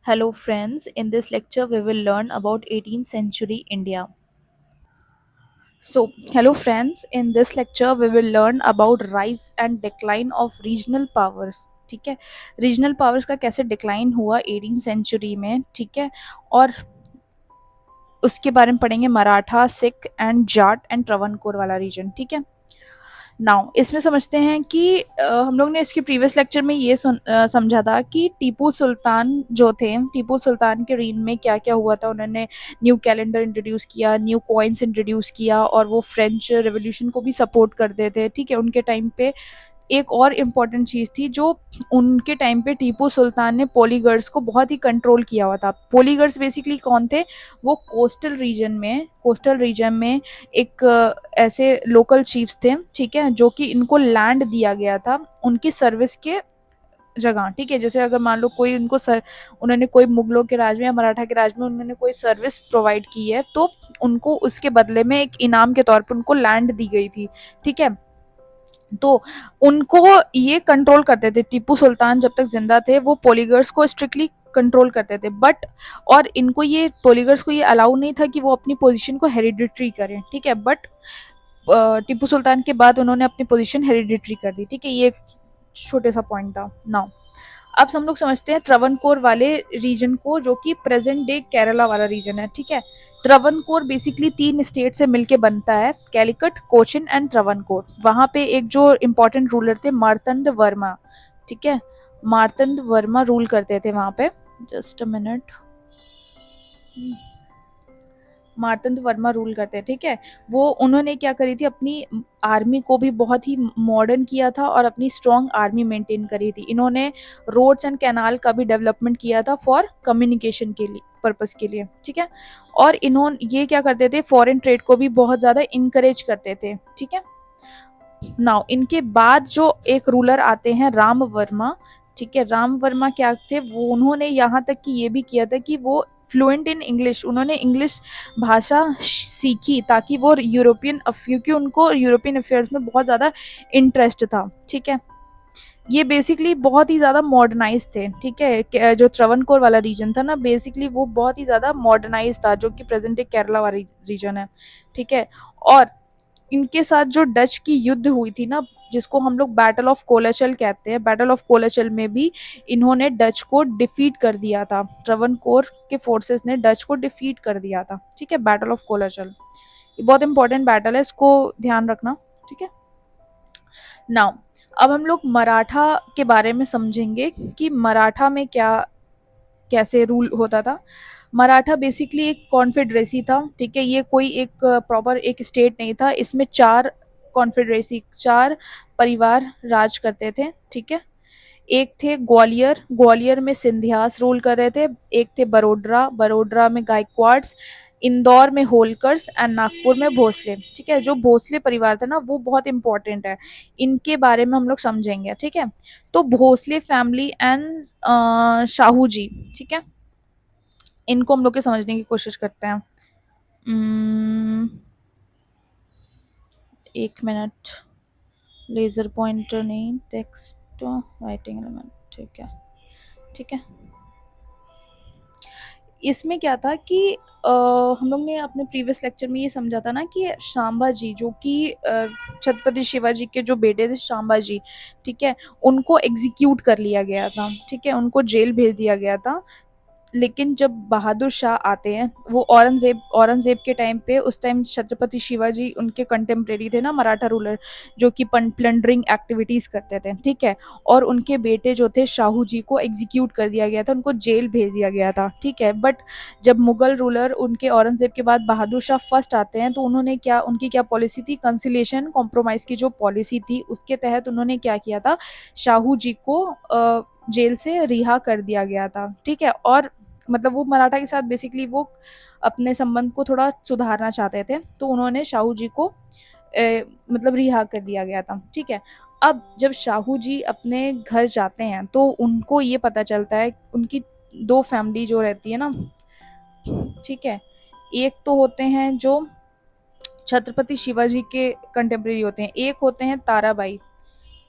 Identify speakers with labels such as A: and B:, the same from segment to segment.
A: Hello friends, in this lecture we will learn about 18th century India. Hello friends, in this lecture we will learn about rise and decline of regional powers. ठीक है, regional powers का कैसे decline हुआ 18th century में. ठीक है, और उसके बारे में पढ़ेंगे मराठा, सिख एंड जाट एंड ट्रवनकोर वाला रीजन. ठीक है, नाउ इसमें समझते हैं कि हम लोग ने इसके प्रीवियस लेक्चर में ये समझा था कि टीपू सुल्तान जो थे, टीपू सुल्तान के रीन में क्या क्या हुआ था. उन्होंने न्यू कैलेंडर इंट्रोड्यूस किया, न्यू कॉइन्स इंट्रोड्यूस किया, और वो फ्रेंच रेवोल्यूशन को भी सपोर्ट करते थे. ठीक है, उनके टाइम पे एक और इम्पॉर्टेंट चीज़ थी जो उनके टाइम पे टीपू सुल्तान ने पोलीगर्स को बहुत ही कंट्रोल किया हुआ था. पोलीगर्स बेसिकली कौन थे? वो कोस्टल रीजन में एक ऐसे लोकल चीफ्स थे. ठीक है, जो कि इनको लैंड दिया गया था उनकी सर्विस के जगह. ठीक है, जैसे अगर मान लो कोई उन्होंने कोई मुगलों के राज में या मराठा के राज में उन्होंने कोई सर्विस प्रोवाइड की है, तो उनको उसके बदले में एक इनाम के तौर पर उनको लैंड दी गई थी. ठीक है, तो उनको ये कंट्रोल करते थे. टीपू सुल्तान जब तक जिंदा थे वो पोलीगर्स को स्ट्रिक्टली कंट्रोल करते थे, बट और इनको ये पोलीगर्स को ये अलाउ नहीं था कि वो अपनी पोजीशन को हेरिडिटरी करें. ठीक है, बट टीपू सुल्तान के बाद उन्होंने अपनी पोजीशन हेरिडिटरी कर दी. ठीक है, ये एक छोटे सा पॉइंट था. नाउ अब हम लोग समझते हैं त्रवनकोर वाले रीजन को, जो कि प्रेजेंट डे केरला वाला रीजन है. ठीक है, त्रवनकोर बेसिकली 3 स्टेट से मिलके बनता है, कैलिकट, कोचिन एंड त्रवनकोर. वहाँ पे एक जो इम्पोर्टेंट रूलर थे मार्तंड वर्मा. ठीक है, मार्तंड वर्मा रूल करते थे वहाँ पे. Just a minute. Martand Verma rule करते हैं. ठीक है, वो उन्होंने क्या करी थी, अपनी आर्मी को भी बहुत ही मॉडर्न किया था और अपनी स्ट्रॉन्ग आर्मी मेंटेन करी थी. इन्होंने रोड्स एंड कैनाल का भी डेवलपमेंट किया था फॉर कम्युनिकेशन के लिए, पर्पस के लिए. ठीक है, और इन्होंने ये क्या करते थे, फॉरेन ट्रेड को भी बहुत ज़्यादा इंकरेज करते थे. ठीक है, नाउ इनके बाद जो एक रूलर आते हैं राम वर्मा. ठीक है, राम वर्मा क्या थे, वो उन्होंने यहाँ तक कि ये भी किया था कि वो फ्लुएंट इन इंग्लिश, उन्होंने इंग्लिश भाषा सीखी ताकि वो यूरोपियन, क्योंकि उनको यूरोपियन अफेयर्स में बहुत ज़्यादा इंटरेस्ट था. ठीक है, ये बेसिकली बहुत ही ज़्यादा मॉडर्नाइज थे. ठीक है, जो त्रवनकोर वाला रीजन था ना, बेसिकली वो बहुत ही ज़्यादा मॉडर्नाइज था, जो कि प्रेजेंट डे केरला वाला रीजन है. ठीक है, और इनके साथ जो डच की युद्ध हुई थी ना, जिसको हम लोग बैटल ऑफ कोलाचल कहते हैं, बैटल ऑफ कोलाचल में भी इन्होंने डच को डिफीट कर दिया था. ट्रवनकोर के फोर्सेस ने डच को डिफीट कर दिया था. ठीक है, बैटल ऑफ कोलाचल ये बहुत इंपॉर्टेंट बैटल है, इसको ध्यान रखना. ठीक है, नाउ अब हम लोग मराठा के बारे में समझेंगे कि मराठा में क्या कैसे रूल होता था. मराठा बेसिकली एक कॉन्फेडरेसी था. ठीक है, ये कोई एक प्रॉपर एक स्टेट नहीं था, इसमें 4 परिवार राज करते थे. ठीक है, एक थे ग्वालियर, ग्वालियर में सिंधियास रूल कर रहे थे. एक थे बड़ोदरा, बड़ोदरा में गायकवाड्स, इंदौर में होलकर्स एंड नागपुर में भोसले. ठीक है, जो भोसले परिवार था ना, वो बहुत इंपॉर्टेंट है, इनके बारे में हम लोग समझेंगे. ठीक है, तो भोसले फैमिली एंड शाहू जी. ठीक है, इनको हम लोग के समझने की कोशिश करते हैं. एक मिनट, लेजर पॉइंटर नहीं, टेक्स्ट राइटिंग एलिमेंट. ठीक है, ठीक है, इसमें क्या था कि हम लोग ने अपने प्रीवियस लेक्चर में ये समझा था ना कि शांबाजी, जो कि छत्रपति शिवाजी के जो बेटे थे शांबाजी, ठीक है, उनको एग्जीक्यूट कर लिया गया था. ठीक है, उनको जेल भेज दिया गया था. लेकिन जब बहादुर शाह आते हैं, वो औरंगजेब के टाइम पे, उस टाइम छत्रपति शिवाजी उनके कंटेम्प्रेरी थे ना, मराठा रूलर, जो कि प्लंडरिंग एक्टिविटीज़ करते थे. ठीक है, और उनके बेटे जो थे शाहू जी को एग्जीक्यूट कर दिया गया था, उनको जेल भेज दिया गया था. ठीक है, बट जब मुगल रूलर उनके औरंगजेब के बाद बहादुर शाह फर्स्ट आते हैं, तो उन्होंने उनकी क्या पॉलिसी थी, कंसिलेशन कॉम्प्रोमाइज़ की जो पॉलिसी थी, उसके तहत उन्होंने क्या किया था, शाहू जी को जेल से रिहा कर दिया गया था. ठीक है, और मतलब वो मराठा के साथ बेसिकली वो अपने संबंध को थोड़ा सुधारना चाहते थे, तो उन्होंने शाहू जी को मतलब रिहा कर दिया गया था. ठीक है, अब जब शाहू जी अपने घर जाते हैं तो उनको ये पता चलता है, उनकी 2 फैमिली जो रहती है ना, ठीक है, एक तो होते हैं जो छत्रपति शिवाजी के कंटेम्प्रेरी होते हैं, एक होते हैं ताराबाई.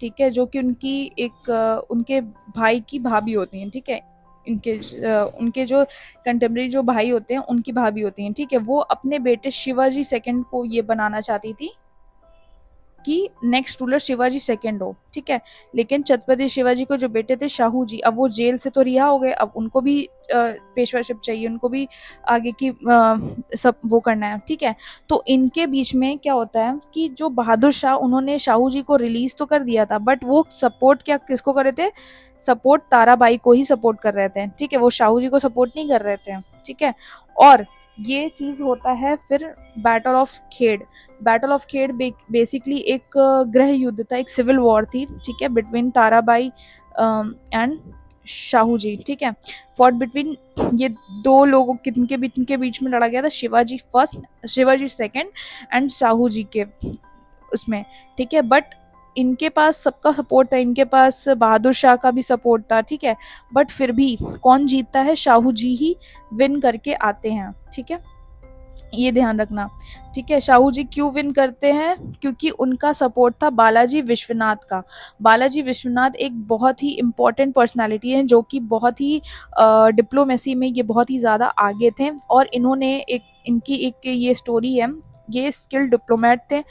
A: ठीक है, जो कि उनकी एक उनके भाई की भाभी होती हैं. ठीक है, उनके जो कंटेम्परेरी जो भाई होते हैं उनकी भाभी होती हैं, ठीक है। वो अपने बेटे शिवाजी सेकंड को ये बनाना चाहती थी कि नेक्स्ट रूलर शिवाजी सेकंड हो, ठीक है। लेकिन छत्रपति शिवाजी को जो बेटे थे शाहू जी, अब वो जेल से तो रिहा हो गए, अब उनको भी पेशवाशिप चाहिए, उनको भी आगे की सब वो करना है, ठीक है। तो इनके बीच में क्या होता है कि जो बहादुर शाह, उन्होंने शाहू जी को रिलीज तो कर दिया था, बट वो सपोर्ट क्या किसको कर रहे थे, सपोर्ट ताराबाई को ही सपोर्ट कर रहे थे, ठीक है। वो शाहू जी को सपोर्ट नहीं कर रहे थे, ठीक है। और ये चीज होता है फिर battle of Khed. Battle of Khed basically एक गृह युद्ध था, एक सिविल वॉर थी, ठीक है, बिटवीन ताराबाई एंड शाहू जी, ठीक है। फॉर बिटवीन ये दो लोगों किनके बीच में लड़ा गया था, Shivaji first, Shivaji second and Shahu ji के उसमें, ठीक है। बट इनके पास सबका सपोर्ट था, इनके पास बहादुर शाह का भी सपोर्ट था, ठीक है। बट फिर भी कौन जीतता है, शाहू जी ही विन करके आते हैं, ठीक है। ये ध्यान रखना, ठीक है। शाहू जी क्यों विन करते हैं, क्योंकि उनका सपोर्ट था बालाजी विश्वनाथ का। बालाजी विश्वनाथ एक बहुत ही इम्पोर्टेंट पर्सनालिटी है, जो कि बहुत ही डिप्लोमेसी में ये बहुत ही ज़्यादा आगे थे, और इन्होंने इनकी एक ये स्टोरी है, ये स्किल्ड डिप्लोमेट थे।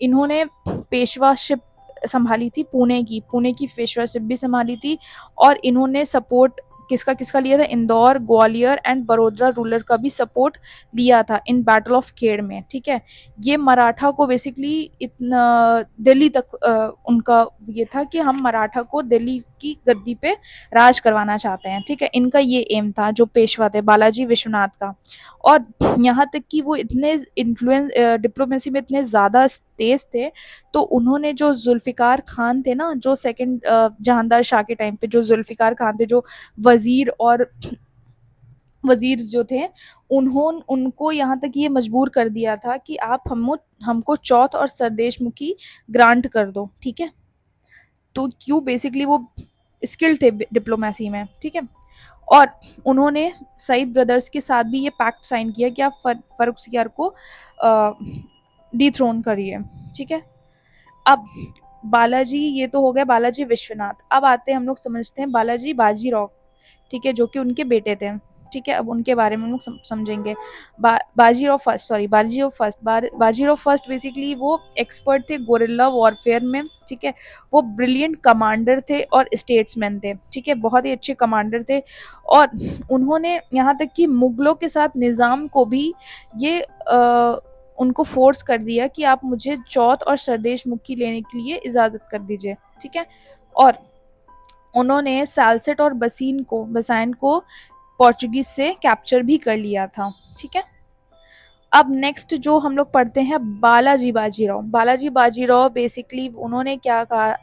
A: इन्होंने पेशवाशिप संभाली थी, पुणे की पेशवाशिप भी संभाली थी, और इन्होंने सपोर्ट किसका किसका लिया था, इंदौर, ग्वालियर एंड बड़ोदरा रूलर का भी सपोर्ट लिया था इन बैटल ऑफ खेड़ में, ठीक है। ये मराठा को बेसिकली इतना दिल्ली तक उनका ये था कि हम मराठा को दिल्ली की गद्दी पे राज करवाना चाहते हैं, ठीक है। इनका ये एम था, जो पेशवा थे बालाजी विश्वनाथ का। और यहाँ तक कि वो इतने इन्फ्लुएंस डिप्लोमेसी में इतने ज़्यादा तेज थे, तो उन्होंने जो जुल्फ़िकार खान थे ना, जो सेकंड जहांगीर शाह के टाइम पे जो जुल्फ़िकार खान थे, जो वजीर जो थे, उनको यहाँ तक ये मजबूर कर दिया था कि आप हमको चौथ और सरदेशमुखी ग्रांट कर दो, ठीक है। तो क्यों, बेसिकली वो स्किल्ड थे डिप्लोमेसी में, ठीक है। और उन्होंने सईद ब्रदर्स के साथ भी ये पैक्ट साइन किया कि आप फर्रुखसियार को डिथ्रोन करिए, ठीक है। अब बालाजी, ये तो हो गया बालाजी विश्वनाथ। अब आते हैं, हम लोग समझते हैं बालाजी बाजीराव, ठीक है, जो कि उनके बेटे थे, ठीक है। अब उनके बारे में हम लोग समझेंगे। बाजीराव फर्स्ट बेसिकली वो एक्सपर्ट थे गोरिल्ला वॉरफेयर में, ठीक है। वो ब्रिलियंट कमांडर थे और स्टेट्समैन थे, ठीक है, बहुत ही अच्छे कमांडर थे। और उन्होंने यहाँ तक कि मुगलों के साथ निज़ाम को भी ये उनको फोर्स कर दिया कि आप मुझे चौथ और सरदेश मुखी लेने के लिए इजाज़त कर दीजिए, ठीक है। और उन्होंने सालसेट और बसाइन को पोर्चुगीज से कैप्चर भी कर लिया था, ठीक है। अब नेक्स्ट जो हम लोग पढ़ते हैं, बालाजी बाजीराव बेसिकली उन्होंने क्या कहा,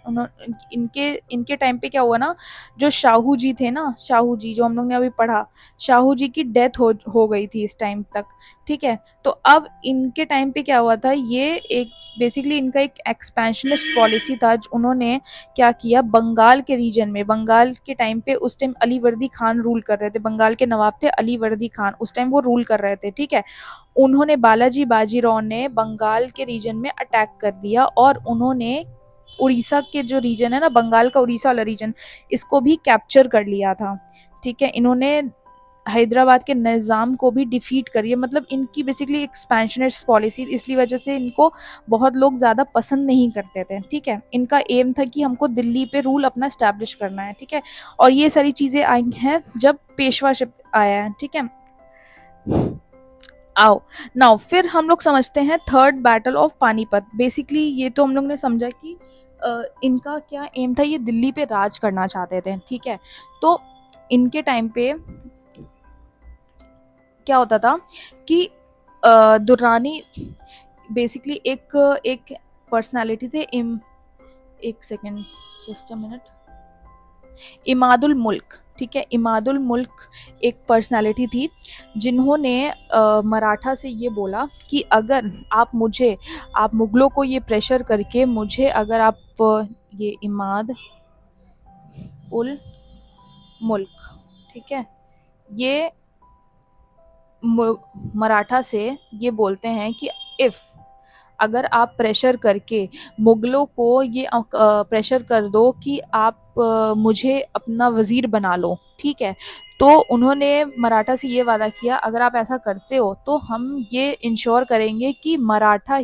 A: इनके इनके टाइम पे क्या हुआ ना, जो शाहू जी थे ना, शाहू जी जो हम लोग ने अभी पढ़ा, शाहू जी की डेथ हो गई थी इस टाइम तक, ठीक है। तो अब इनके टाइम पे क्या हुआ था, ये एक बेसिकली इनका एक एक्सपेंशनिस्ट पॉलिसी था। उन्होंने क्या किया, बंगाल के रीजन में, बंगाल के टाइम पे उस टाइम अलीवर्दी खान रूल कर रहे थे, बंगाल के नवाब थे अलीवर्दी खान, उस टाइम वो रूल कर रहे थे, ठीक है। उन्होंने बालाजी बाजीराव ने बंगाल के रीजन में अटैक कर दिया, और उन्होंने उड़ीसा के जो रीजन है ना, बंगाल का उड़ीसा वाला रीजन, इसको भी कैप्चर कर लिया था, ठीक है। इन्होंने हैदराबाद के निज़ाम को भी डिफीट करी है, मतलब इनकी बेसिकली एक्सपेंशनिस्ट पॉलिसी, इसलिए वजह से इनको बहुत लोग ज़्यादा पसंद नहीं करते थे, ठीक है। इनका एम था कि हमको दिल्ली पे रूल अपना स्टैब्लिश करना है, ठीक है। और ये सारी चीज़ें आई हैं जब पेशवाशिप आया है, ठीक है। आओ नाउ फिर हम लोग समझते हैं third battle of Panipat. Basically ये तो हम लोग ने समझा कि इनका क्या एम था, ये दिल्ली पे राज करना चाहते थे, ठीक है। तो इनके टाइम पे क्या होता था कि दुर्रानी बेसिकली एक पर्सनालिटी थे, एक second, just a minute, Imadul मुल्क, ठीक है। इमादुल मुल्क एक पर्सनालिटी थी, जिन्होंने मराठा से ये बोला कि अगर आप मुगलों को ये प्रेशर करके मुझे, अगर आप ये इमाद उल मुल्क, ठीक है, ये मराठा से ये बोलते हैं कि इफ़ अगर आप प्रेशर करके मुगलों को ये प्रेशर कर दो कि आप मुझे अपना वज़ीर बना लो, ठीक है, तो उन्होंने मराठा से ये वादा किया, अगर आप ऐसा करते हो तो हम ये इंश्योर करेंगे कि मराठा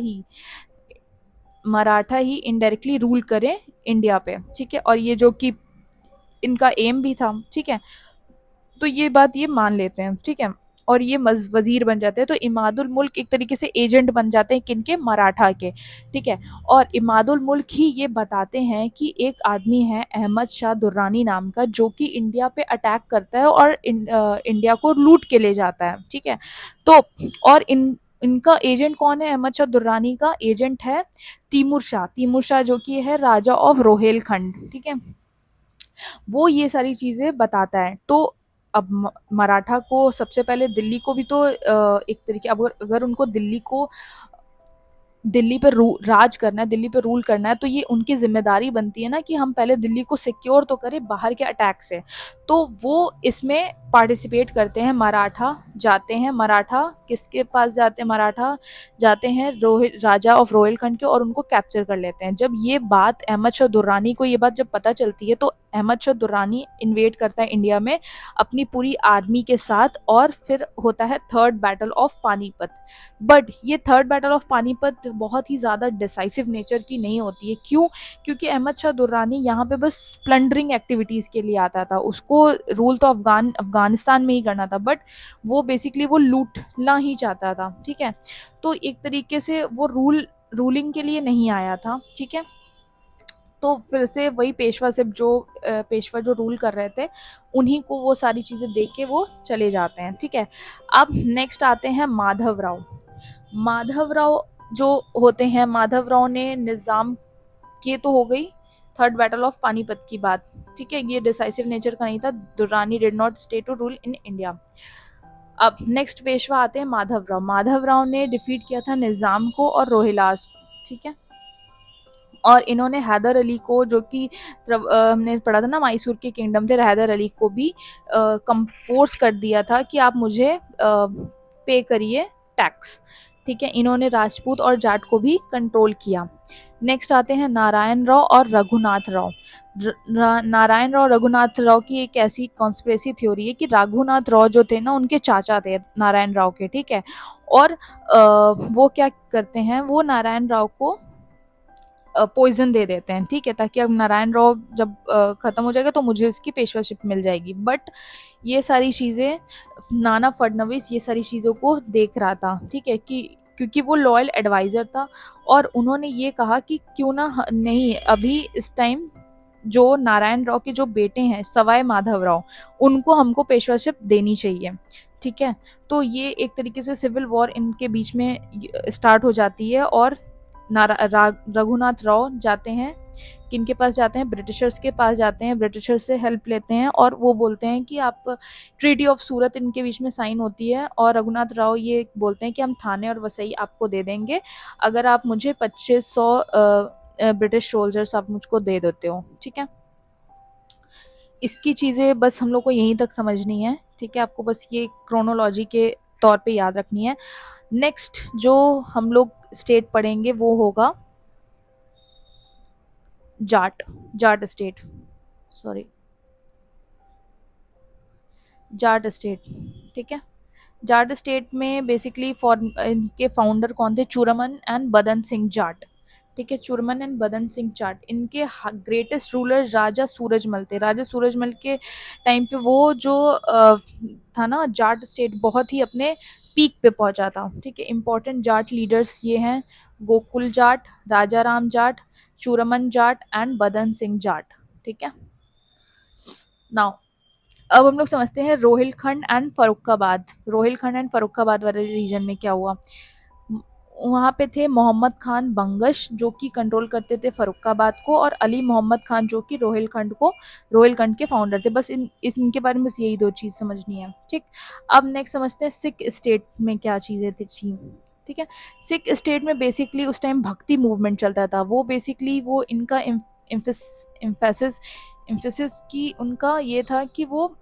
A: ही इनडायरेक्टली रूल करें इंडिया पे, ठीक है। और ये जो कि इनका एम भी था, ठीक है। तो ये बात ये मान लेते हैं, ठीक है। और ये वजीर बन जाते हैं। तो इमादुल मुल्क एक तरीके से एजेंट बन जाते हैं किनके, मराठा के, ठीक है। और इमादुल मुल्क ही ये बताते हैं कि एक आदमी है अहमद शाह दुर्रानी नाम का, जो कि इंडिया पे अटैक करता है और इंडिया को लूट के ले जाता है, ठीक है। तो और इनका एजेंट कौन है, अहमद शाह दुर्रानी का एजेंट है तीमूर शाह जो कि है राजा ऑफ रोहेलखंड, ठीक है। वो ये सारी चीज़ें बताता है। तो अब मराठा को सबसे पहले दिल्ली को भी तो एक तरीके, अगर अगर उनको दिल्ली पे राज करना है, दिल्ली पे रूल करना है, तो ये उनकी जिम्मेदारी बनती है ना कि हम पहले दिल्ली को सिक्योर तो करें बाहर के अटैक से। तो वो इसमें पार्टिसिपेट करते हैं। मराठा किसके पास जाते हैं, मराठा जाते हैं राजा ऑफ रोहिलखंड के, और उनको कैप्चर कर लेते हैं। जब ये बात अहमद शाह दुर्रानी को ये बात जब पता चलती है, तो अहमद शाह दुर्रानी इन्वेड करता है इंडिया में अपनी पूरी आर्मी के साथ, और फिर होता है third battle of Panipat. But ये थर्ड बैटल ऑफ पानीपत बहुत ही ज़्यादा डिसाइसिव नेचर की नहीं होती है। क्यों? क्योंकि अहमद शाह दुर्रानी यहाँ पे बस प्लंडरिंग एक्टिविटीज़ के लिए आता था। उसको रूल तो अफगानिस्तान में ही करना था, बट वो बेसिकली वो लूटना ही चाहता था, ठीक है। तो एक तरीके से वो रूलिंग के लिए नहीं आया था, ठीक है। तो फिर से वही पेशवा जो रूल कर रहे थे, उन्हीं को वो सारी चीज़ें देख के वो चले जाते हैं, ठीक है। अब नेक्स्ट आते हैं माधव राव जो होते हैं। माधव राव ने निज़ाम की तो हो गई थर्ड बैटल ऑफ पानीपत की बात, ठीक है। ये डिसाइसिव नेचर का नहीं था। Durrani did not stay to rule in India. अब नेक्स्ट पेशवा आते हैं माधव राव ने डिफीट किया था निज़ाम को और रोहिलास को, ठीक है। और इन्होंने हैदर अली को, जो कि हमने पढ़ा था ना मैसूर के किंगडम थे, हैदर अली को भी फोर्स कर दिया था कि आप मुझे पे करिए टैक्स, ठीक है। इन्होंने राजपूत और जाट को भी कंट्रोल किया। नेक्स्ट आते हैं नारायण राव और रघुनाथ राव। नारायण राव रघुनाथ राव की एक ऐसी कॉन्स्पिरेसी थ्योरी है कि रघुनाथ राव जो थे ना, उनके चाचा थे नारायण राव के, ठीक है। और वो क्या करते हैं, वो नारायण राव को पॉइजन दे देते हैं, ठीक है, ताकि अब नारायण राव जब ख़त्म हो जाएगा तो मुझे इसकी पेशवाशिप मिल जाएगी। बट ये सारी चीज़ें नाना फडणवीस ये सारी चीज़ों को देख रहा था, ठीक है, कि क्योंकि वो लॉयल एडवाइज़र था। और उन्होंने ये कहा कि क्यों ना नहीं अभी इस टाइम जो नारायण राव के जो बेटे हैं सवाई माधव राव, उनको हमको पेशवाशिप देनी चाहिए, ठीक है। तो ये एक तरीके से सिविल वॉर इनके बीच में स्टार्ट हो जाती है। और रघुनाथ राव जाते हैं, किनके पास जाते हैं, ब्रिटिशर्स के पास जाते हैं, ब्रिटिशर्स से हेल्प लेते हैं। और वो बोलते हैं कि आप ट्रीटी ऑफ सूरत इनके बीच में साइन होती है, और रघुनाथ राव ये बोलते हैं कि हम थाने और वसई आपको दे देंगे अगर आप मुझे 2500 ब्रिटिश सोल्जर्स आप मुझको दे देते हो, ठीक है। इसकी चीज़ें बस हम लोग को यहीं तक समझनी है, ठीक है। आपको बस ये क्रोनोलॉजी के तौर पे याद रखनी है। नेक्स्ट जो हम लोग स्टेट पढ़ेंगे वो होगा Jat state, sorry Jat state, ठीक है। जाट स्टेट में बेसिकली इनके फाउंडर कौन थे, चूरमन एंड बदन सिंह जाट, ठीक है। चूरमन एंड बदन सिंह जाट, इनके ग्रेटेस्ट रूलर राजा सूरजमल थे। राजा सूरजमल के टाइम पे वो जो था ना, जाट स्टेट बहुत ही अपने पीक पे पहुंचा था, ठीक है। इंपॉर्टेंट जाट लीडर्स ये हैं, गोकुल जाट, राजा राम जाट, चूरमन जाट एंड बदन सिंह जाट, ठीक है। नाउ अब हम लोग समझते हैं रोहिलखंड एंड फर्रुखाबाद वाले रीजन में क्या हुआ। वहाँ पे थे मोहम्मद खान बंगश जो कि कंट्रोल करते थे फर्रुखाबाद को, और अली मोहम्मद खान जो कि रोहिलखंड के फाउंडर थे। बस इनके बारे में बस यही दो चीज़ समझनी है, ठीक। अब नेक्स्ट समझते हैं सिख स्टेट में क्या चीज़ें थी, ठीक है। सिख स्टेट में बेसिकली उस टाइम भक्ति मूवमेंट चलता था। वो बेसिकली वो इनका इम्फेसिस की उनका ये था कि वो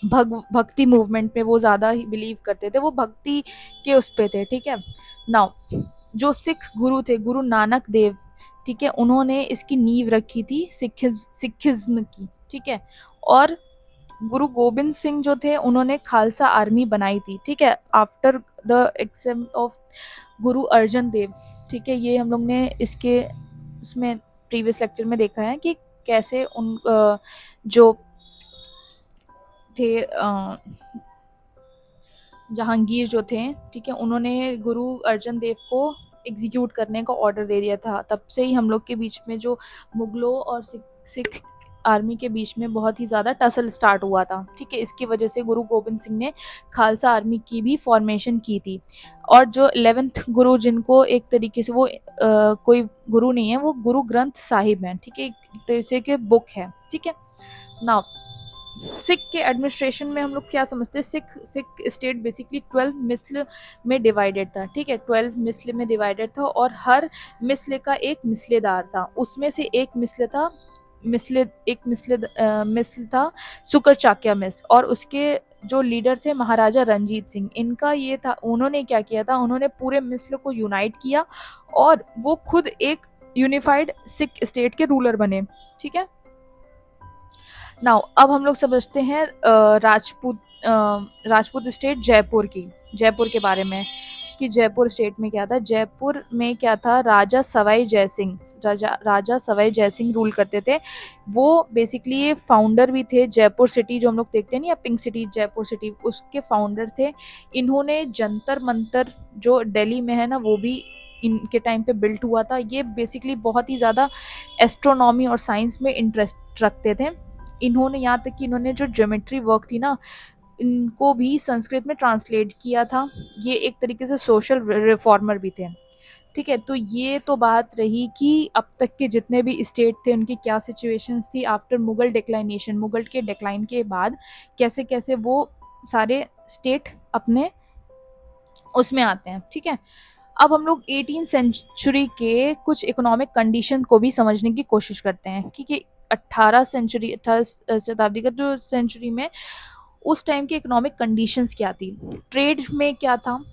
A: भक्ति मूवमेंट पे वो ज़्यादा ही बिलीव करते थे, वो भक्ति के उस पे थे, ठीक है। नाउ जो सिख गुरु थे, गुरु नानक देव, ठीक है, उन्होंने इसकी नींव रखी थी सिखिज्म की, ठीक है। और गुरु गोबिंद सिंह जो थे उन्होंने खालसा आर्मी बनाई थी, ठीक है, after the exam of Guru Arjan Dev, ठीक है। ये हम लोग ने इसके इसमें प्रीवियस लेक्चर में देखा है कि कैसे उन जो थे जहांगीर जो थे, ठीक है, उन्होंने गुरु अर्जन देव को एग्जीक्यूट करने का ऑर्डर दे दिया था। तब से ही हम लोग के बीच में जो मुगलों और सिख आर्मी के बीच में बहुत ही ज़्यादा टसल स्टार्ट हुआ था, ठीक है। इसकी वजह से गुरु गोबिंद सिंह ने खालसा आर्मी की भी फॉर्मेशन की थी। और जो 11th गुरु, जिनको एक तरीके से वो कोई गुरु नहीं है, वो गुरु ग्रंथ साहिब हैं, ठीक है, एक तरह के बुक है, ठीक है। नाउ सिख के एडमिनिस्ट्रेशन में हम लोग क्या समझते हैं, सिख स्टेट बेसिकली 12 मिसल में डिवाइडेड था, ठीक है, 12 मिसल में डिवाइडेड था, और हर मिसल का एक मिसलेदार था। उसमें से एक मिसल था मिसल था सुकर चाक्या मिसल, और उसके जो लीडर थे महाराजा रंजीत सिंह। इनका ये था, उन्होंने क्या किया था, उन्होंने पूरे मिसल को यूनाइट किया और वो खुद एक यूनिफाइड सिख स्टेट के रूलर बने, ठीक है। नाउ अब हम लोग समझते हैं राजपूत स्टेट जयपुर के बारे में, कि जयपुर स्टेट में क्या था। जयपुर में क्या था, राजा सवाई जय सिंह रूल करते थे। वो बेसिकली ये फाउंडर भी थे। जयपुर सिटी जो हम लोग देखते हैं ना, या पिंक सिटी, जयपुर सिटी, उसके फाउंडर थे। इन्होंने जंतर मंतर जो दिल्ली में है ना, वो भी इनके टाइम पे बिल्ट हुआ था। ये बेसिकली बहुत ही ज़्यादा एस्ट्रोनॉमी और साइंस में इंटरेस्ट रखते थे। इन्होंने यहाँ तक कि इन्होंने जो ज्योमेट्री वर्क थी ना, इनको भी संस्कृत में ट्रांसलेट किया था। ये एक तरीके से सोशल रिफॉर्मर भी थे, ठीक है। तो ये तो बात रही कि अब तक के जितने भी स्टेट थे उनकी क्या सिचुएशंस थी आफ्टर मुगल डिक्लाइनेशन, मुगल के डिक्लाइन के बाद कैसे कैसे वो सारे स्टेट अपने उसमें आते हैं, ठीक है। अब हम लोग 18 सेंचुरी के कुछ इकोनॉमिक कंडीशन को भी समझने की कोशिश करते हैं, क्योंकि 18 शताब्दी का जो सेंचुरी में उस टाइम की इकोनॉमिक कंडीशंस क्या थी। ट्रेड में क्या था,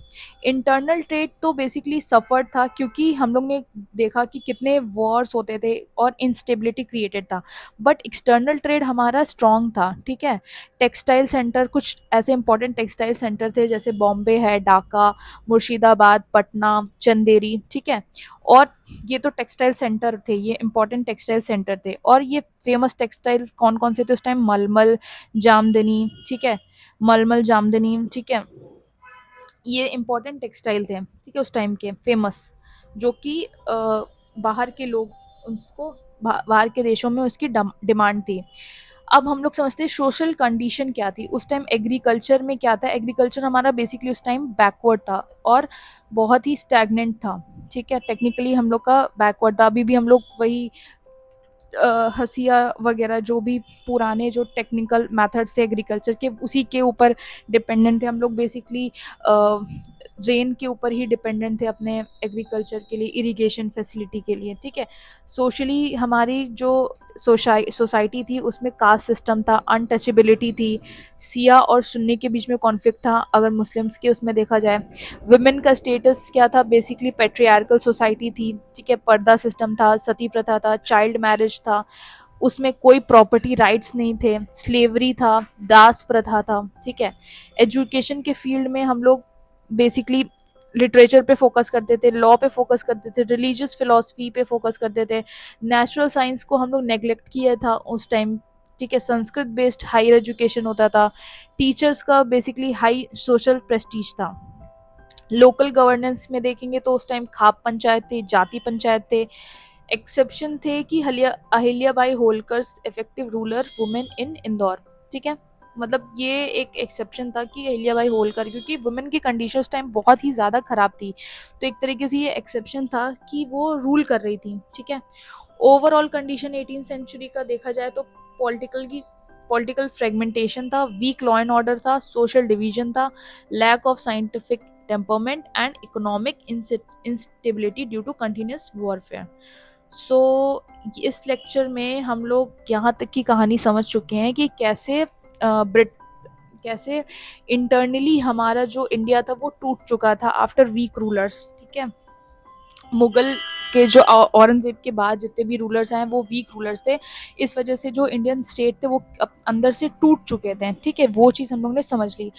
A: इंटरनल ट्रेड तो बेसिकली सफ़र था, क्योंकि हम लोग ने देखा कि कितने वॉर्स होते थे और इंस्टेबिलिटी क्रिएटेड था। बट एक्सटर्नल ट्रेड हमारा स्ट्रॉन्ग था, ठीक है। टेक्सटाइल सेंटर, कुछ ऐसे इंपॉर्टेंट टेक्सटाइल सेंटर थे जैसे बॉम्बे है, ढाका, मुर्शिदाबाद, पटना, चंदेरी, ठीक है। और ये तो टेक्सटाइल सेंटर थे, ये इंपॉर्टेंट टेक्सटाइल सेंटर थे। और ये फेमस टेक्सटाइल कौन कौन से थे उस टाइम, मलमल, जामदनी, ठीक है, मलमल, जामदनी, ठीक है। ये इंपॉर्टेंट टेक्सटाइल थे, ठीक है, उस टाइम के फेमस, जो कि बाहर के लोग उसको बाहर के देशों में उसकी डिमांड थी। अब हम लोग समझते हैं सोशल कंडीशन क्या थी उस टाइम। एग्रीकल्चर में क्या था, एग्रीकल्चर हमारा बेसिकली उस टाइम बैकवर्ड था और बहुत ही स्टैगनेंट था, ठीक है। टेक्निकली हम लोग का बैकवर्ड था। अभी भी हम लोग वही हसिया वगैरह जो भी पुराने जो टेक्निकल मेथड्स थे एग्रीकल्चर के, उसी के ऊपर डिपेंडेंट थे हम लोग। बेसिकली रेन के ऊपर ही डिपेंडेंट थे अपने एग्रीकल्चर के लिए, इरिगेशन फैसिलिटी के लिए, ठीक है। सोशली हमारी जो सोसाइटी थी उसमें कास्ट सिस्टम था, अनटचेबिलिटी थी, सिया और सुन्नी के बीच में कॉन्फ्लिक्ट था अगर मुस्लिम्स के उसमें देखा जाए। वुमेन का स्टेटस क्या था, बेसिकली पेट्रियार्कल सोसाइटी थी, ठीक है। पर्दा सिस्टम था, सती प्रथा था, चाइल्ड मैरिज था, उसमें कोई प्रॉपर्टी राइट्स नहीं थे, स्लेवरी था, दास प्रथा था, ठीक है। एजुकेशन के फील्ड में हम लोग बेसिकली लिटरेचर पे फोकस करते थे, लॉ पे फोकस करते थे, रिलीजियस फिलॉसफी पे फोकस करते थे। नेचुरल साइंस को हम लोग नेग्लेक्ट किया था उस टाइम, ठीक है। संस्कृत बेस्ड हायर एजुकेशन होता था। टीचर्स का बेसिकली हाई सोशल प्रेस्टीज था। लोकल गवर्नेंस में देखेंगे तो उस टाइम खाप पंचायत थे, जाति पंचायत थे। एक्सेप्शन थे कि Ahilyabai Holkars effective ruler women in Indore, ठीक है। मतलब ये एक एक्सेप्शन था कि अहिल्याबाई होलकर, क्योंकि वुमेन की कंडीशन उस टाइम बहुत ही ज़्यादा ख़राब थी, तो एक तरीके से ये एक्सेप्शन था कि वो रूल कर रही थी, ठीक है। ओवरऑल कंडीशन 18 सेंचुरी का देखा जाए तो पॉलिटिकल फ्रेगमेंटेशन था, वीक लॉ एंड ऑर्डर था, सोशल डिवीजन था, lack of scientific temperament and economic instability due to continuous warfare. So इस लेक्चर में हम लोग यहाँ तक की कहानी समझ चुके हैं कि कैसे इंटरनली हमारा जो इंडिया था वो टूट चुका था आफ्टर वीक रूलर्स, ठीक है। मुगल कि जो औरंगज़ेब के बाद जितने भी रूलर्स हैं वो वीक रूलर्स थे। इस वजह से जो इंडियन स्टेट थे वो अंदर से टूट चुके थे, ठीक है? वो चीज़ हम लोग ने समझ ली।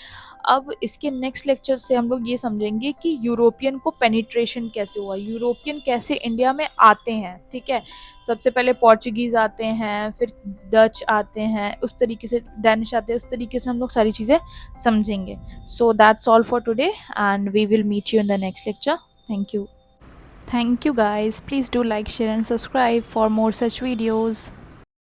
A: अब इसके नेक्स्ट लेक्चर से हम लोग ये समझेंगे कि यूरोपियन को पेनिट्रेशन कैसे हुआ, यूरोपियन कैसे इंडिया में आते हैं, ठीक है? सबसे पहले पोर्चुगीज़ आते हैं, फिर डच आते हैं, उस तरीके से डेनिश आते हैं, उस तरीके से हम लोग सारी चीज़ें समझेंगे। So that's all for today and we will meet you in the next lecture. Thank you. Thank you guys. Please do like, share and subscribe for more such videos.